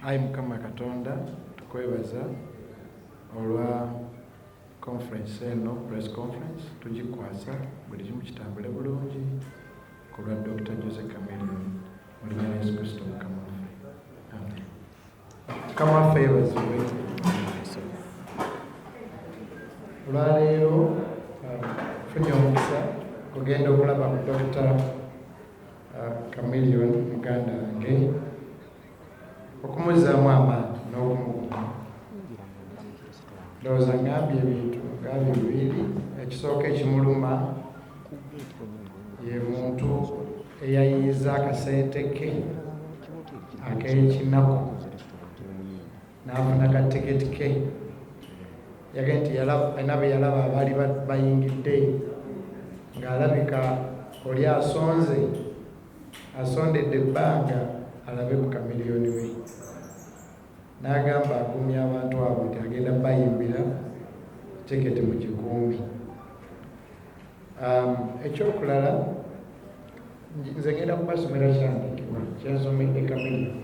Ayi Mukama Katonda tukwebaza olwa conference eno, press conference tugikwasa buli kimu kitambule bulungi kulwa Dr. Jose Chameleon mu Yesu Kristo Mukama waffe. Amen. Mukama waffe yeebazibwe. Olwaleero funye omukisa kugenda okulaba ku Dr. Chameleon muganda wange okumuzaamu amaanyi n'okumugumu. Ndowooza ngambye ebintu ngambye bibiri. Ekisooka ekimuluma ye muntu eyayiyiza akasente ke ak'ekinaku n'afuna akatiketi ke. Yagenda nti alina bwe yalaba abaali bayingidde ng'alabika oli asondedde ebbanga alabe ku Chameleon we. N'agamba agumya abantu abo nti agenda bayimbira tiketi mu kikuumi. Ekyokulala nze ngenda kubasomera kyandikibwa kyensomedde Chameleon.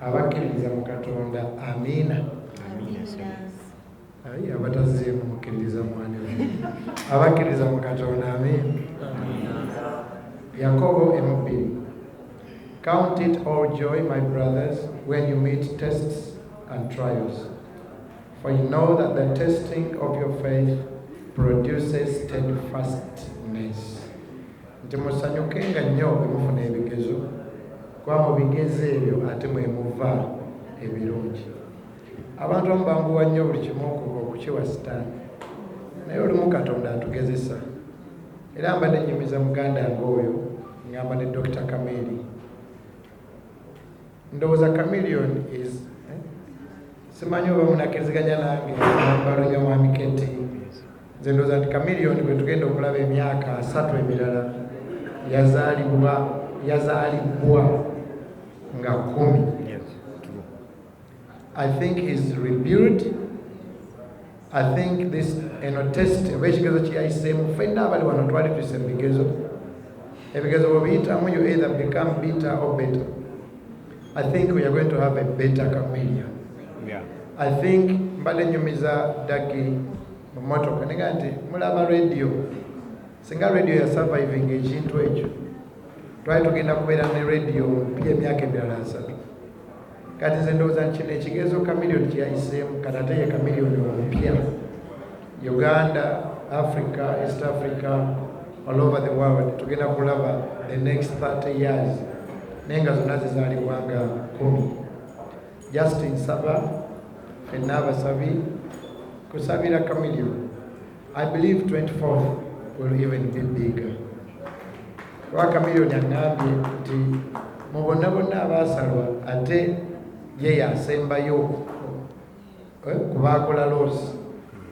Abakkiririza mu Katonda amiina. Ayi abatazeemu mukkiririza mwana abakkiririza mu Katonda amiina. Yakobo 2. Count it all joy, my brothers, when you meet tests and trials, for you know that the testing of your faith produces steadfastness. Nti musanyukenga nnyo bwe mufuna ebigezo, kuba mu bigezo ebyo ate mwe muva ebirungi. Abantu abamu banguwa nnyo buli kimu okukiwa Sitaani, naye olumu Katonda atugezesa. Era mbadde nnyumiza muganda wange oyo ngamba ne Dr. Chameleon. Ndowooza Chameleon is simanyi oba munakkiriziganya nange balonya mwami Keti. Nze ndowooza nti Chameleon bwe tugenda okulaba emyaka 3 emirala yazaalibwa nga 10. I think he's rebuilt. I think this test oba ekigezo kye yayiseemu ffenna abali wano twali tuyise mu bigezo. Ebigezo bwe biyitamu you either become bitter or better. I think we are going to have a better Chameleon. Yeah. I think mbale nyumiza dagi mu motoka nenga nti mulaba radio. Singa radio ya surviving ekintu ekyo. Twali tugenda kubeera ne radio mpya emyaka emirala 3. Kati nze ndowooza nti kino ekigezo Chameleon kye yayiseemu kati ate ye Chameleon omupya. Uganda, Africa, East Africa, all over the world tugenda kulaba the next 30 years. Nenga zonna zizaalibwanga 10. Justin Saba ffenna abasabi kusabira Chameleon. I believe 24 will even be bigger. Kuba Chameleon aŋŋambye nti mu bonna bonna abaasalwa ate ye yasembayo ku baakola losi.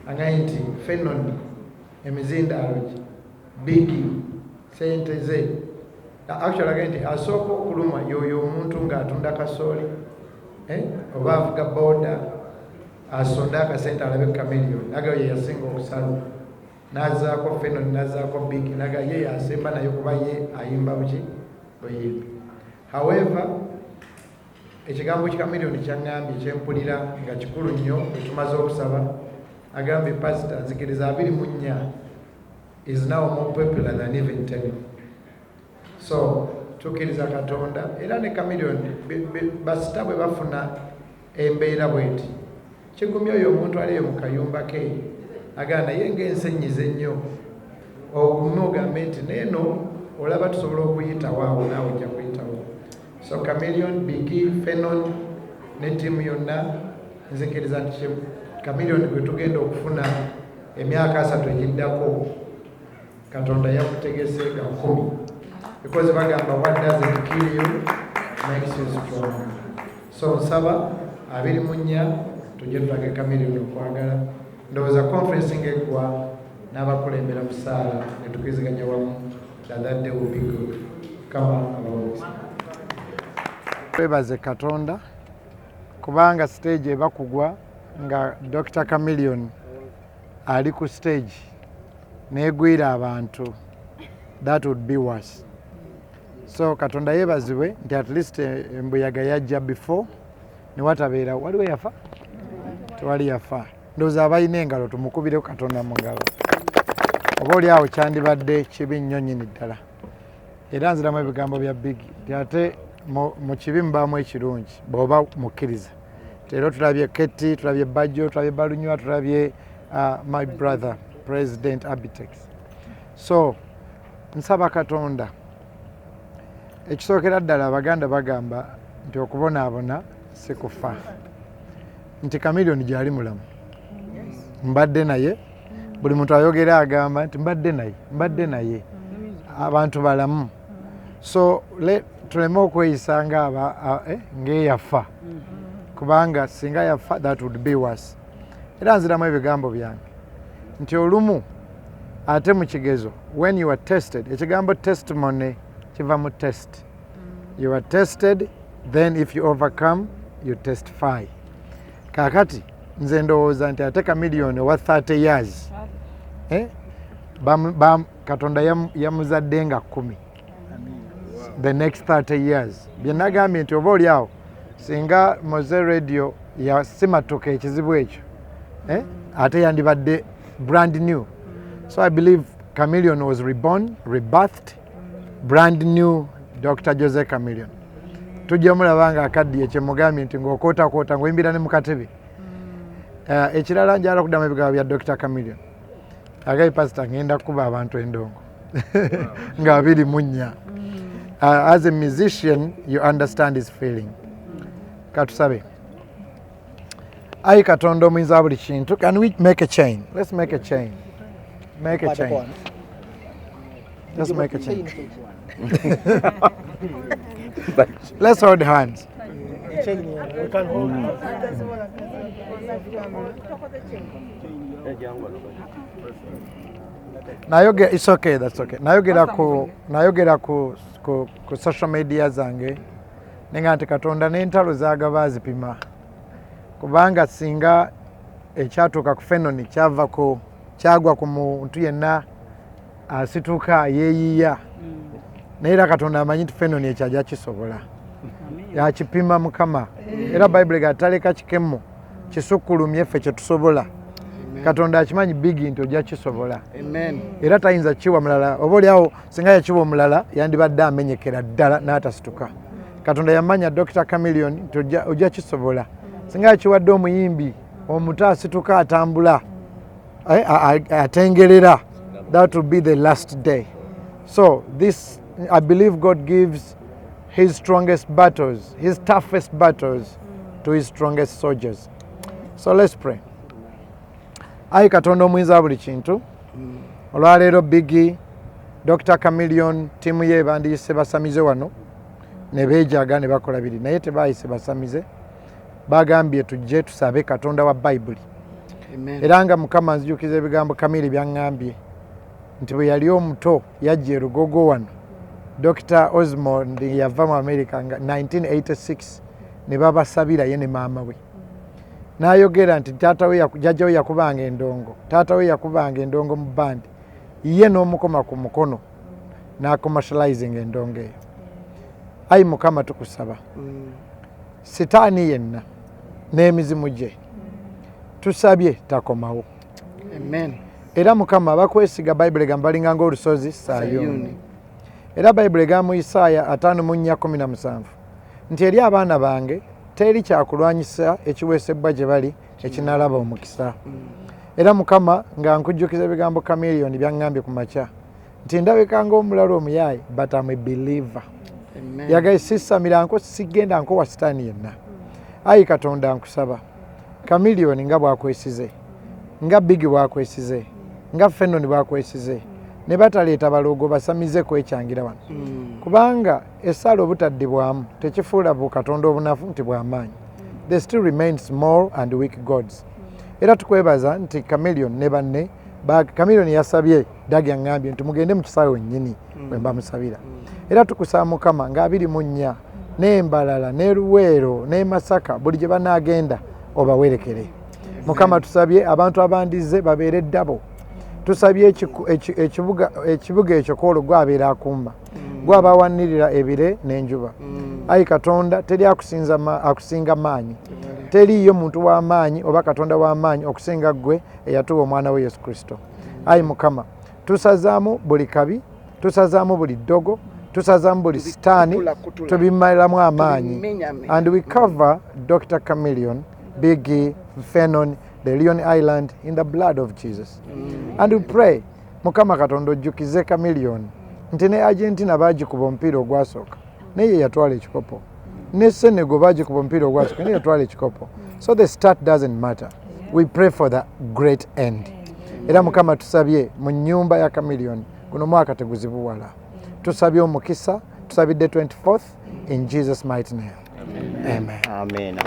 Aŋŋambye nti Fenon emizindaalo gye Bigi sente ze actually again asooka okuluma yoyo omuntu ng'atunda kasooli oba avuga boda asonda akasente alabe Chameleon naga ye yasinga okusala n'azaako Fenon n'azaako Bigi naga ye yasemba naye kuba ye ayimba buki buyimbi. However ekigambo ki Chameleon kyaŋŋambye kyempulira nga kikulu nnyo bwe tumaze okusaba agambye pastor nzikiriza 24 is now more popular than even 10. So tukkiriza Katonda era ne Chameleon basita bwe bafuna embeera bweti kigumya oyo omuntu aliyo mu kayumba ke agamba ye ng'ensenyize ennyo ogumya ogambe nti neeno olaba tusobola okuyitawo awo naawe ojja kuyitawo. So Chameleon, Bigi, Fenon ne ttiimu yonna nzikiriza nti Chameleon bwe tugenda okufuna emyaka 3 egiddako Katonda yakutegese ga 10. Because bagamba what doesn't kill you makes you strong. So nsaba 24 tujje tutage Chameleon okwagala. Ndowooza conference ng'eggwa n'abakulembera mu ssaala ne tukkiziganya wamu that day will be good. Kama abawuliza. Twebaze Katonda kubanga stage eba kugwa nga Dr. Chameleon ali ku stage negwira abantu. That would be worse. So Katonda yeebazibwe nti at least embuyaga yajja before ne watabeera waliwo yafa tewali yafa ndowooza abalina engalo tumukubireko Katonda mu ngalo oba oli awo kyandibadde kibi nnyo nnyini ddala era nziramu ebigambo bya bigi nti ate mu kibi mubaamu ekirungi bw'oba mukkiriza leero tulabye Keti tulabye Bajjo tulabye Balunywa tulabye my brother President Abitex so nsaba Katonda ekisookera ddala Abaganda bagamba nti okubonaabona si kufa nti Chameleon gyali mulamu mbadde naye buli muntu ayogera agamba nti mbadde naye abantu balamu so tuleme okweyisa ng'eyafa kubanga singa yafa that would be worse era nziramu ebigambo byange nti olumu ate mu kigezo when you are tested ekigambo testimony kiva mu test you are tested then if you overcome you testify kakati nze ndowooza nti ate Chameleon owa 30 years Katonda yamuzadde nga 10 the next 30 years bye nagambye nti oba oli awo singa Moze Radio yasimatuka ekizibu ekyo ate yandibadde brand new so I believe Chameleon was reborn rebirthed brand new Dr. Jose Chameleon tujja mulaba nga akaddiye kyemugambye nti ng'okootakoota ng'oyimbira ne mu katebe ekirala njala kuddamu ebigambo bya Dr. Chameleon agaye pastor ngenda kuba abantu endongo nga 24 as a musician you understand his feeling katusabe ayi Katonda omuyinza buli kintu can we make a chain let's make a chain let's make a chain let's hold hands it's okay that's okay nayogera ku social media zange nenga nti Katonda n'entalo zaagaba bazipima kubanga singa ekyatuuka ku fenoni kyagwa ku muntu yenna asituka yeeyiya naye era Katonda amanyi nti fenoni ekyo ajja kisobola yakipima Mukama era Bayibuli gataleka kikemo kisukkulumye ffe kye tusobola Katonda akimanyi bigi nti ojja kisobola era tayinza kiwa mulala oba oliawo singa yakiwa omulala yandibadde amenyekera ddala n'atasituka Katonda yamanya Dr. Chameleon nti ojja kisobola singa yakiwadde omuyimbi omuto asituka atambula atengerera that will be the last day so this I believe God gives his strongest battles his toughest battles to his strongest soldiers so let's pray ayi Katonda omuyinza buli kintu olwaleero bigi Dr. Chameleon tiimu ye bandiyise basamize wano ne beejaga ne bakola biri naye tebaayise basamize bagambye tujje tusabe Katonda wa Bayibuli era nga Mukama nzijukiza ebigambo Kamili byaŋŋambye nti bwe yali omuto yajja Elugogo wano Dr. Osmond yava mu America nga 1986 ne babasabira ye ne maama we n'ayogera nti jjajja we yakubanga endongo taata we yakubanga endongo mu bandi ye n'omukoma ku mukono n'acommercializing endongo eyo ayi Mukama tukusaba sitaani yenna n'emizimu gye tusabye takomawo era Mukama bakwesiga Bayibuli egamba balinga ng'olusozi Sayuni era Bayibuli egamba mu Isaaya 5:17 nti eri abaana bange teri kyakulwanyisa ekiweesebbwa gye bali ekinalaba omukisa era Mukama nga nkujjukiza ebigambo Chameleon byaŋŋambye ku makya nti ndabika ng'omulala omuyaayi but I'm a believer yagaye sisamira nko sigenda nko wa sitaani yenna ayi Katonda nkusaba Chameleon nga bwakwesize nga bigi bwakwesize nga fenoni bwakwesize ne bataleeta baloogo basamize kwekyangira wano kubanga Esala obutaddibwamu tekifuula bu Katonda obunafu nti bw'amaanyi they still remain small and weak gods era tukwebaza nti Chameleon ne banne Chameleon yasabye Dagi aŋŋambye nti mugende mu kisaawe nnyini bwe mba musabira era tukusaba Mukama nga 24 n'Embalala ne Luweero ne Masaka buli gye banaagenda obawerekere Mukama tusabye abantu abandize babeere eddabo tusabye ekibuga ekyo kw'olugwa abeera akumba gwabawanirira ebire n'enjuba. Ayi Katonda teri akusinga maanyi, teriyo muntu w'amaanyi oba Katonda w'amaanyi okusinga gwe eyatuwa omwana we Yesu Kristo. Ayi Mukama, tusazaamu buli kabi, tusazaamu buli ddogo, tusazaamu buli sitaani, tubimaliramu amaanyi. And we cover Dr. Chameleon, Biggie, Fenon, the Leon Island in the blood of Jesus. And we pray, Mukama Katonda ojjukize Chameleon nti ne Argentina baagikuba omupiira ogwasooka naye yatwala ekikopo, ne Senegal baagikuba omupiira ogwasooka naye yatwala ekikopo. So the start doesn't matter. We pray for the great end. Era Mukama tusabye mu nnyumba ya Chameleon guno mwaka teguzibuwala. Tusabye omukisa, tusabidde 24th in Jesus mighty name. Amen. Amen.